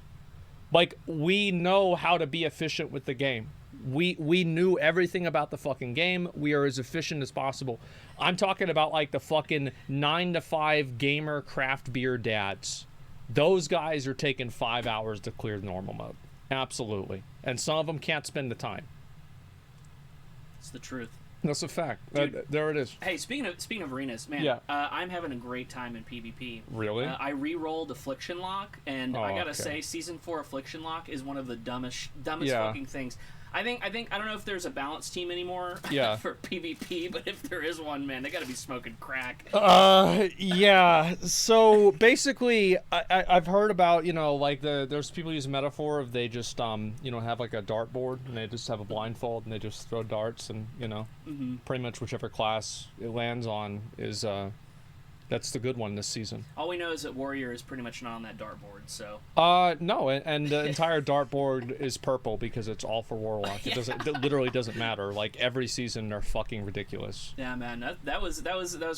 Like, we know how to be efficient with the game. We knew everything about the fucking game. We are as efficient as possible. I'm talking about like the fucking 9 to 5 gamer craft beer dads. Those guys are taking 5 hours to clear normal mode. Absolutely. And some of them can't spend the time. It's the truth. That's a fact. Dude, there it is. Hey, speaking of arenas, man, yeah. I'm having a great time in PvP. Really? I re-rolled Affliction Lock, and I gotta say, Season 4 Affliction Lock is one of the dumbest fucking things. I don't know if there's a balance team anymore for PvP, but if there is one, man, they gotta be smoking crack. Yeah. So basically, I've heard about, you know, like there's people use a metaphor of they just you know, have like a dartboard and they just have a blindfold and they just throw darts and, you know, pretty much whichever class it lands on is that's the good one this season. All we know is that Warrior is pretty much not on that dartboard, so. No, and the entire dartboard is purple because it's all for Warlock. It doesn't. It literally doesn't matter. Like every season, they're fucking ridiculous. Yeah, man, that was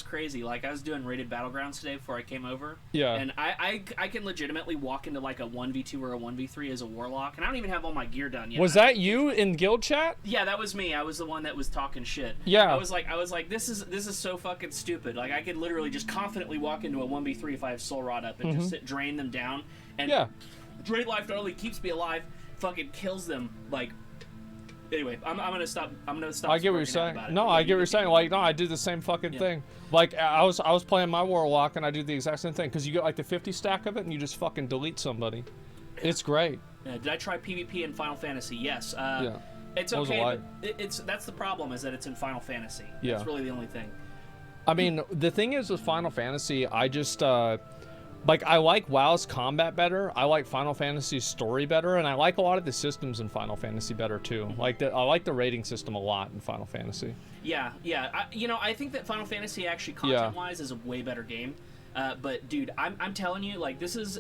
crazy. Like I was doing rated battlegrounds today before I came over. Yeah. And I can legitimately walk into like a 1v2 or a 1v3 as a Warlock, and I don't even have all my gear done yet. Was that you in guild chat? Yeah, that was me. I was the one that was talking shit. Yeah. I was like, this is so fucking stupid. Like I could literally just confidently walk into a 1v3 if I have Soul Rod up and just drain them down. And Drain Life not only keeps me alive, fucking kills them. Like, anyway, I'm gonna stop. I get what you're saying. No, I get what you're saying. Like, no, I did the same fucking thing. Like, I was playing my Warlock and I do the exact same thing because you get like the 50 stack of it and you just fucking delete somebody. It's great. Yeah, did I try PvP in Final Fantasy? Yes. It's okay. But that's the problem is that it's in Final Fantasy. Yeah. That's really the only thing. I mean, the thing is with Final Fantasy, I just, like, I like WoW's combat better, I like Final Fantasy's story better, and I like a lot of the systems in Final Fantasy better, too. Like, I like the rating system a lot in Final Fantasy. Yeah. I think that Final Fantasy, actually, content-wise, is a way better game. But, dude, I'm telling you, like, this is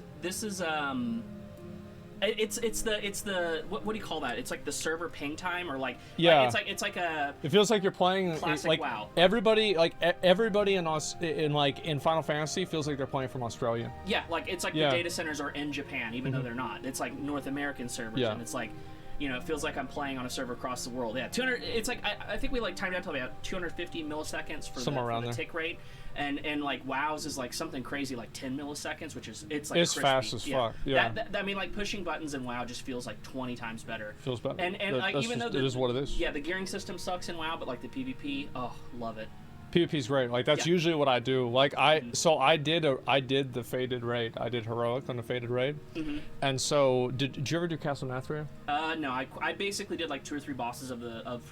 it's the what do you call that? It's like the server ping time or like it's like a. It feels like you're playing classic like WoW. Everybody in Final Fantasy feels like they're playing from Australia. Yeah, like it's like the data centers are in Japan, even though they're not. It's like North American servers, and it's like, you know, it feels like I'm playing on a server across the world. Yeah, 200. It's like I think we like timed out to about 250 milliseconds for the tick rate. And like WoW's is like something crazy like 10 milliseconds, which is it's crispy. Fast as fuck. Yeah. I mean, like pushing buttons in WoW just feels like 20 times better. Feels better. And like, even though it is what it is. Yeah, the gearing system sucks in WoW, but like the PvP, love it. PvP's great. Like that's usually what I do. Like I did the faded raid. I did heroic on the faded raid. And so did you ever do Castle Nathria? No, I basically did like 2 or 3 bosses of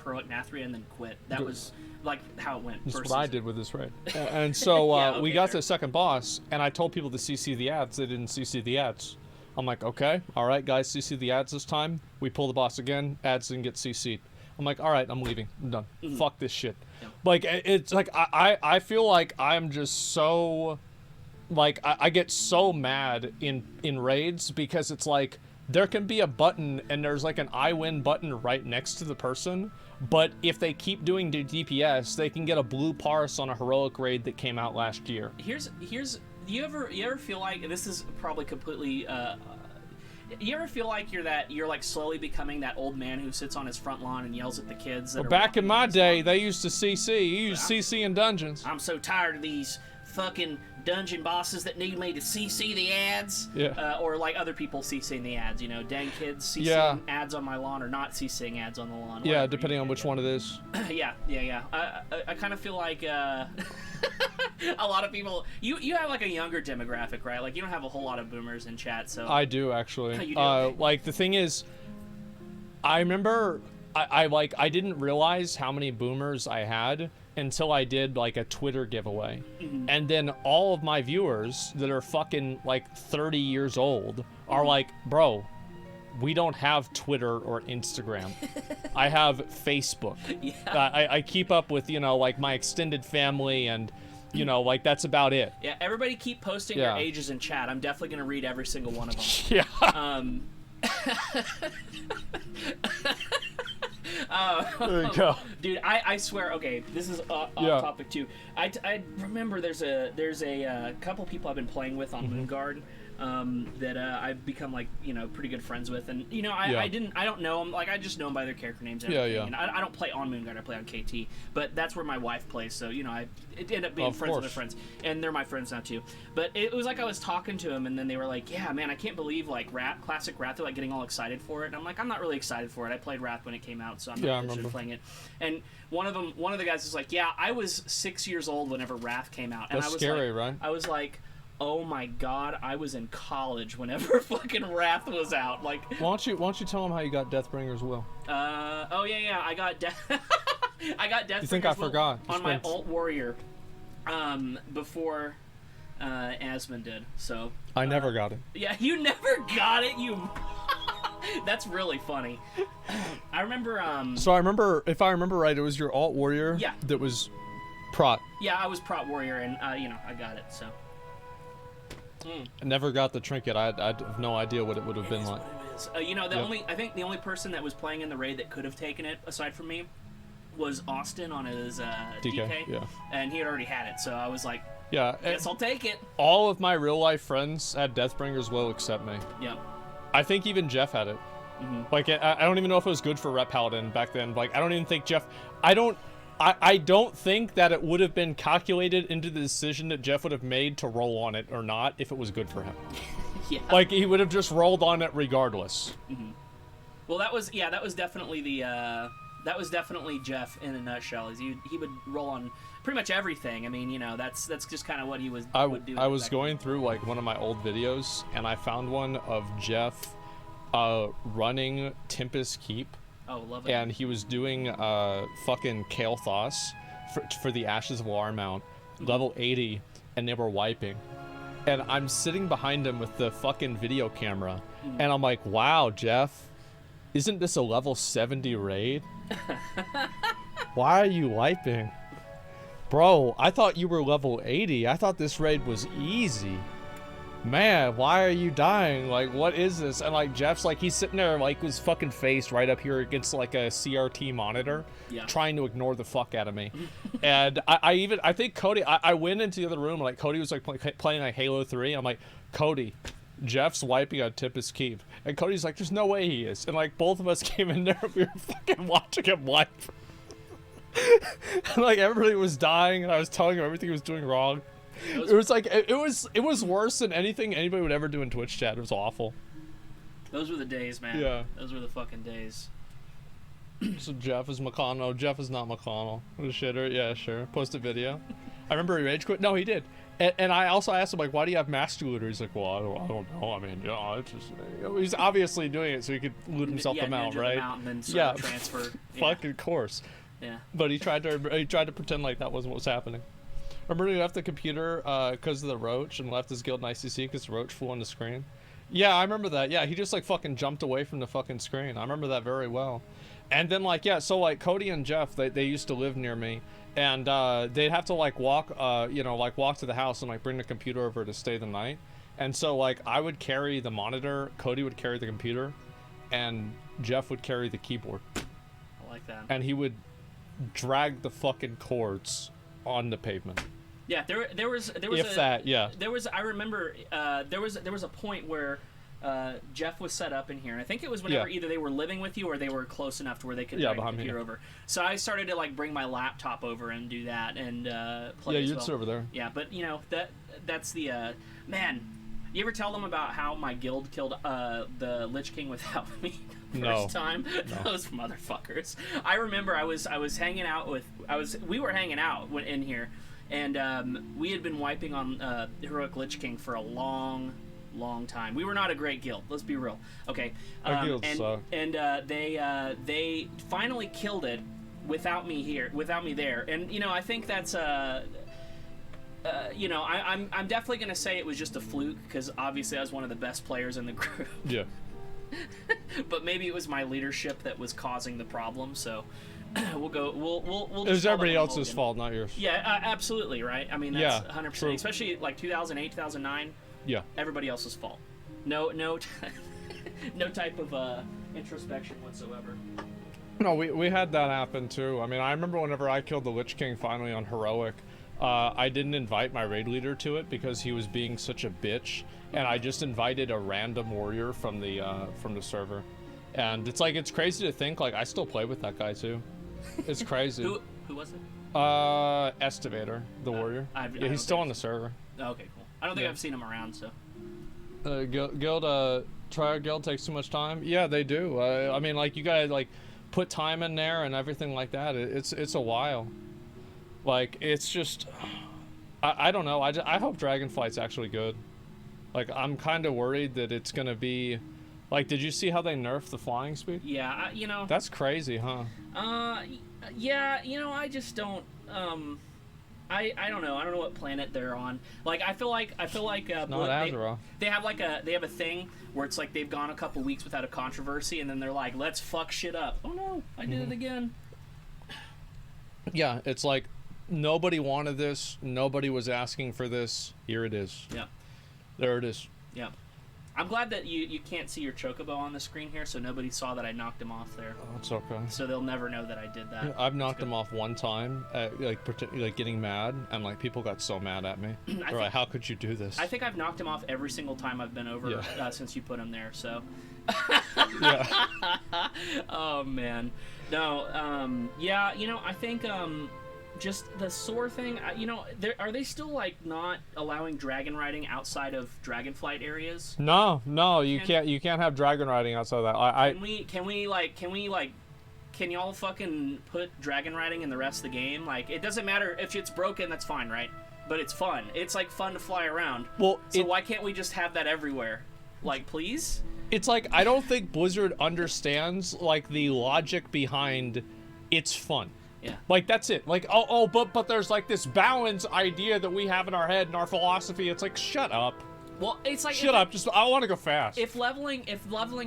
heroic Nathria and then quit. That was like how it went. That's what I did with this raid. And so we got to the second boss, and I told people to CC the ads. They didn't CC the ads. I'm like, okay, all right, guys, CC the ads this time. We pull the boss again. Ads didn't get CC'd. I'm like, all right, I'm leaving. I'm done. Fuck this shit. Yeah. Like, it's like, I feel like I'm just so, like, I get so mad in raids because it's like, there can be a button and there's like an I win button right next to the person, but if they keep doing DPS, they can get a blue parse on a heroic raid that came out last year. Here's you ever feel like, this is probably completely you ever feel like you're like slowly becoming that old man who sits on his front lawn and yells at the kids? Well, back in my day, they used to CC. You used CC in dungeons. I'm so tired of these fucking dungeon bosses that need me to CC the ads. Yeah. Or like other people CCing the ads. You know, dang kids CCing ads on my lawn or not CCing ads on the lawn. Yeah, depending on which one it is. Yeah. I kind of feel like a lot of people. You have like a younger demographic, right? Like you don't have a whole lot of boomers in chat, so. I do actually. You do? Like the thing is, I remember I didn't realize how many boomers I had until I did like a Twitter giveaway. And then all of my viewers that are fucking like 30 years old are like, bro, we don't have Twitter or Instagram. I have Facebook. Yeah. I keep up with, you know, like my extended family and, you know, like that's about it. Yeah, everybody keep posting Yeah. your ages in chat. I'm definitely going to read every single one of them. Yeah. There you go. Dude, I swear, okay, this is off topic too. I remember there's a couple people I've been playing with on Moonguard that I've become like, you know, pretty good friends with, and you know, I don't know them, like I just know them by their character names and everything. And I don't play on Moonguard, I play on KT, but that's where my wife plays, so you know, it ended up being friends with their friends, and they're my friends now too. But it was like I was talking to them, and then they were like, yeah, man, I can't believe like classic Wrath, they're like getting all excited for it, and I'm like, I'm not really excited for it. I played Wrath when it came out, so I'm not interested in playing it. And one of the guys was like, yeah, I was 6 years old whenever Wrath came out, and That's I was scary, like, right? I was like, oh my god, I was in college whenever fucking Wrath was out. Like, why don't you tell them how you got Deathbringer's Will? Oh yeah, I got Deathbringer's You think I Will forgot? on my alt warrior, before Asmon did. So I never got it. yeah, you never got it. You. That's really funny. I remember. So if I remember right, it was your alt warrior. Yeah. That was prot. Yeah, I was prot warrior, and you know, I got it. So. I never got the trinket. I have no idea what it would have been like. You know, I think the only person that was playing in the raid that could have taken it, aside from me, was Austin on his DK. Yeah. And he had already had it, so I was like, yeah, guess I'll take it. All of my real life friends had Deathbringer's Will except me. Yeah. I think even Jeff had it. Like, I don't even know if it was good for Rep Paladin back then. Like, I don't even think Jeff... I don't think that it would have been calculated into the decision that Jeff would have made to roll on it or not if it was good for him. Yeah. Like, he would have just rolled on it regardless. Well, that was definitely that was definitely Jeff in a nutshell. Is he would roll on pretty much everything. I mean, you know, that's just kind of what he would do. I was going through like one of my old videos and I found one of Jeff running Tempest Keep. Oh, love it. And he was doing fucking Kale Thos for the Ashes of War mount, level 80, and they were wiping. And I'm sitting behind him with the fucking video camera, and I'm like, wow, Jeff, isn't this a level 70 raid? Why are you wiping? Bro, I thought you were level 80. I thought this raid was easy. Man, why are you dying? Like, what is this? And like Jeff's like, he's sitting there like his fucking face right up here against like a CRT monitor, trying to ignore the fuck out of me. And I think Cody, I went into the other room, like Cody was like playing like Halo 3. I'm like, Cody, Jeff's wiping on Tempest Keep. And Cody's like, there's no way he is. And like both of us came in there and we were fucking watching him wipe. And like everybody was dying and I was telling him everything he was doing wrong. It was like it was worse than anything anybody would ever do in Twitch chat. It was awful. Those were the days, man. Yeah. Those were the fucking days. So Jeff is McConnell. Jeff is not McConnell. What a shitter. Yeah, sure. Post a video. I remember he rage quit. No, he did. And I also asked him, like, why do you have master looter? He's like, well, I don't know. I mean, you know, it's just... He's obviously doing it so he could loot himself the mount, right? And then yeah. Transfer. Fucking course. Yeah. But he tried to pretend like that wasn't what was happening. Remember he left the computer because of the roach and left his guild in ICC because the roach flew on the screen? Yeah, I remember that. Yeah, he just like fucking jumped away from the fucking screen. I remember that very well. And then like, yeah, so like Cody and Jeff, they used to live near me. And they'd have to like walk, walk to the house and like bring the computer over to stay the night. And so like I would carry the monitor, Cody would carry the computer, and Jeff would carry the keyboard. I like that. And he would drag the fucking cords on the pavement. Yeah, there was I remember there was a point where Jeff was set up in here, and I think it was whenever either they were living with you or they were close enough to where they could drag the computer over. So I started to like bring my laptop over and do that and play. Yeah, you'd sit over there. Yeah, but you know that's the man. You ever tell them about how my guild killed the Lich King without me the first time? No. Those motherfuckers. I remember I was hanging out with we were hanging out in here, and we had been wiping on Heroic Lich King for a long time. We were not a great guild. Let's be real. Okay. Our guild sucked. And they finally killed it without me there. And you know, I think that's you know, I'm definitely gonna say it was just a fluke because obviously I was one of the best players in the group. Yeah. But maybe it was my leadership that was causing the problem. So we'll go. We'll. It was everybody else's Mulligan. fault, not yours. Yeah, absolutely right. I mean, that's 100%. True. Especially like 2008, 2009. Yeah. Everybody else's fault. No, no type of introspection whatsoever. No, we had that happen too. I mean, I remember whenever I killed the Lich King finally on Heroic, I didn't invite my raid leader to it because he was being such a bitch, and I just invited a random warrior from the server. And it's like, it's crazy to think, like, I still play with that guy too. It's crazy. Who was it? Estivator, the warrior. Yeah, he's still on the server. Oh, okay, cool. I don't think I've seen him around, so. Triad Guild takes too much time. Yeah, they do. I mean, like, you gotta, like, put time in there and everything like that. It's a while. Like, it's just, I don't know. I hope Dragonflight's actually good. Like, I'm kind of worried that it's gonna be, like, did you see how they nerfed the flying speed? Yeah, you know. That's crazy, huh? Yeah, you know, I just don't, I don't know. I don't know what planet they're on. Like, I feel like not Azeroth. They have a thing where it's like they've gone a couple weeks without a controversy, and then they're like, let's fuck shit up. Oh no, I did it again. Yeah, it's like nobody wanted this. Nobody was asking for this. Here it is. Yeah. There it is. Yeah. I'm glad that you can't see your chocobo on the screen here, so nobody saw that I knocked him off there. Oh, it's okay. So they'll never know that I did that. Yeah, I've knocked him off one time, like getting mad, and like people got so mad at me. They're like, "How could you do this?" I think I've knocked him off every single time I've been over since you put him there. So. Yeah. Oh man. No. Yeah. You know, I think just the soar thing. You know, are they still like not allowing dragon riding outside of Dragonflight areas? No, you can't. You can't have dragon riding outside of that. Can y'all fucking put dragon riding in the rest of the game? Like, it doesn't matter if it's broken. That's fine, right? But it's fun. It's like fun to fly around. Well, so why can't we just have that everywhere? Like, please. It's like, I don't think Blizzard understands like the logic behind it's fun. Yeah. Like, that's it. Like, but there's like this balance idea that we have in our head and our philosophy. It's like, shut up. Well, it's like, shut up. Just, I want to go fast. If leveling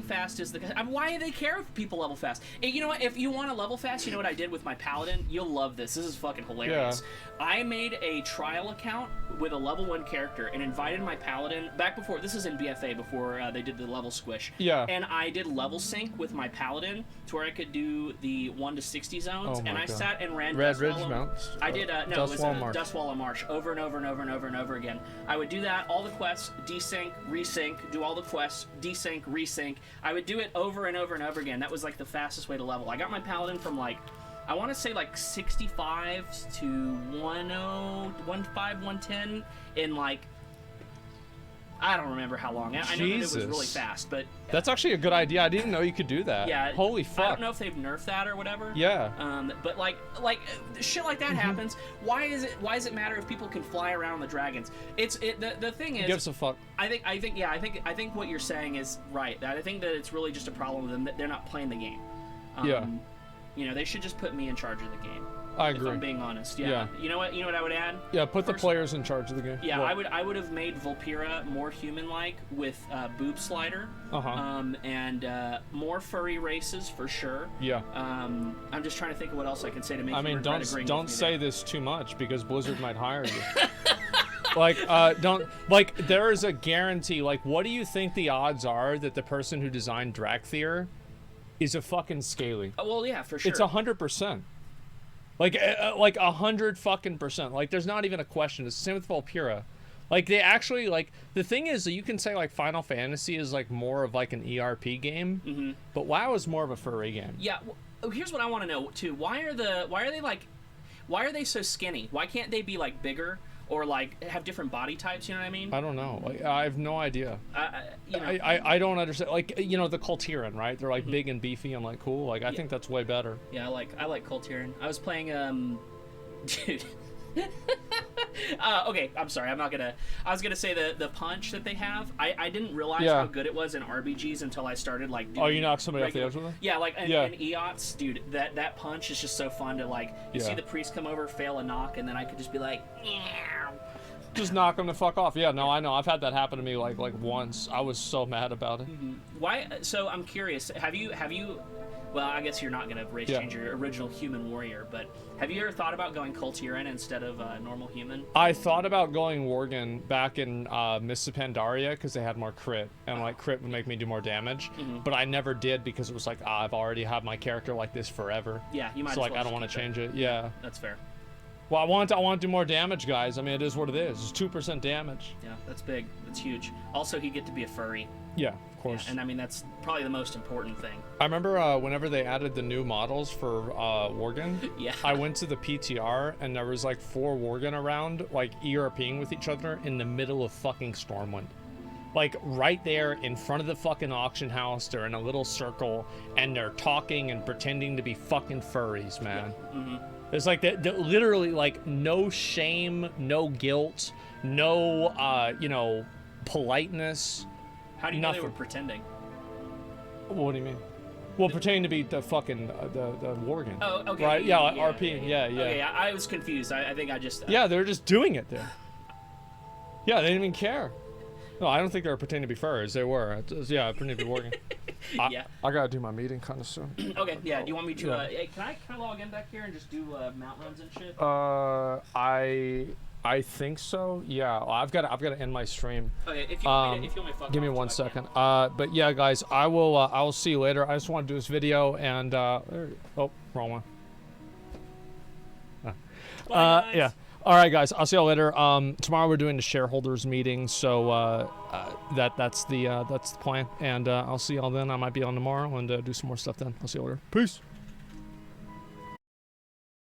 fast is the, I mean, why do they care if people level fast? And you know what? If you want to level fast, you know what I did with my paladin? You'll love this. This is fucking hilarious. Yeah. I made a trial account with a level 1 character and invited my paladin back before. This is in BFA before they did the level squish. Yeah. And I did level sync with my paladin to where I could do the 1 to 60 zones. And I sat and ran Red Ridge Mountains. I did no, it was Dustwall of Marsh over and over and over and over and over again. I would do that, all the quests, desync, resync, do all the quests, desync, resync. I would do it over and over and over again. That was like the fastest way to level. I got my paladin from like, I want to say like 65 to 10, 110 in like, I don't remember how long. I know that it was really fast, but that's actually a good idea. I didn't know you could do that. Yeah. Holy fuck. I don't know if they've nerfed that or whatever. Yeah. But like shit like that happens. Why does it matter if people can fly around the dragons? The thing is, who gives a fuck? I think what you're saying is right. I think that it's really just a problem with them that they're not playing the game. Yeah. You know, they should just put me in charge of the game. I agree. If I'm being honest. Yeah. You know what I would add? Yeah, put the players in charge of the game. Yeah, I would have made Vulpera more human-like with boob slider. And more furry races for sure. Yeah. I'm just trying to think of what else I can say to make. I mean, don't say this too much because Blizzard might hire you. There is a guarantee. Like, what do you think the odds are that the person who designed Drakthir is a fucking scaly? Well, yeah, for sure. It's 100%. Like 100 fucking %. Like, there's not even a question. It's the same with Vulpera. Like, they actually, like, the thing is that you can say, like, Final Fantasy is, like, more of, like, an ERP game, but WoW is more of a furry game. Yeah, well, here's what I want to know, too. Why are they so skinny? Why can't they be, like, bigger? Or, like, have different body types, you know what I mean? I don't know. Like, I have no idea. You know. I don't understand. Like, you know, the Kultiran, right? They're, like, big and beefy and, like, cool. Like, I think that's way better. Yeah, I like Kultiran. I was playing, dude. Okay, I'm sorry. I was gonna say the punch that they have. I didn't realize how good it was in RBGs until I started like. Doing you knocked somebody off the edge with it? Yeah, like in EOTS, dude. That punch is just so fun to like. You see the priest come over, fail a knock, and then I could just be like, Just knock them the fuck off. Yeah, no, I know. I've had that happen to me like once. I was so mad about it. Why? So I'm curious. Have you? Well, I guess you're not gonna race change your original human warrior, but have you ever thought about going Kultiran instead of normal human? I thought about going Worgen back in Mists of Pandaria because they had more crit, and like crit would make me do more damage. But I never did because it was like I've already had my character like this forever. Yeah, you might. So as like well I don't want to change it. Yeah, that's fair. Well, I want to do more damage, guys. I mean, it is what it is. It's 2% damage. Yeah, that's big. That's huge. Also, he'd get to be a furry. Yeah, of course. Yeah, and I mean, that's probably the most important thing. I remember whenever they added the new models for Worgen, yeah. I went to the PTR and there was like 4 Worgen around, like ERPing with each other in the middle of fucking Stormwind. Like right there in front of the fucking auction house, they're in a little circle and they're talking and pretending to be fucking furries, man. Yeah. It's like literally like no shame, no guilt, no you know, politeness. How do you know they were pretending? What do you mean? Well, pretending to be the fucking the Worgen. Oh, okay. Right? Yeah, RP. Yeah. Okay, I was confused. I think I just. Yeah, they're just doing it there. Yeah, they didn't even care. No, I don't think they were pretending to be furries. They were. Yeah, pretending to be Worgen. Yeah. I gotta do my meeting kind of soon. Okay. Yeah. Do you want me to? Hey, can I log in back here and just do mount runs and shit? I think so. Yeah, well, I've got to end my stream. Okay, if you want me to fuck give me 1 second. But yeah, guys, I will see you later. I just want to do this video and oh, wrong one. Bye, guys. Yeah. All right, guys. I'll see y'all later. Tomorrow we're doing the shareholders meeting, so that's the plan. And I'll see y'all then. I might be on tomorrow and do some more stuff then. I'll see you later. Peace.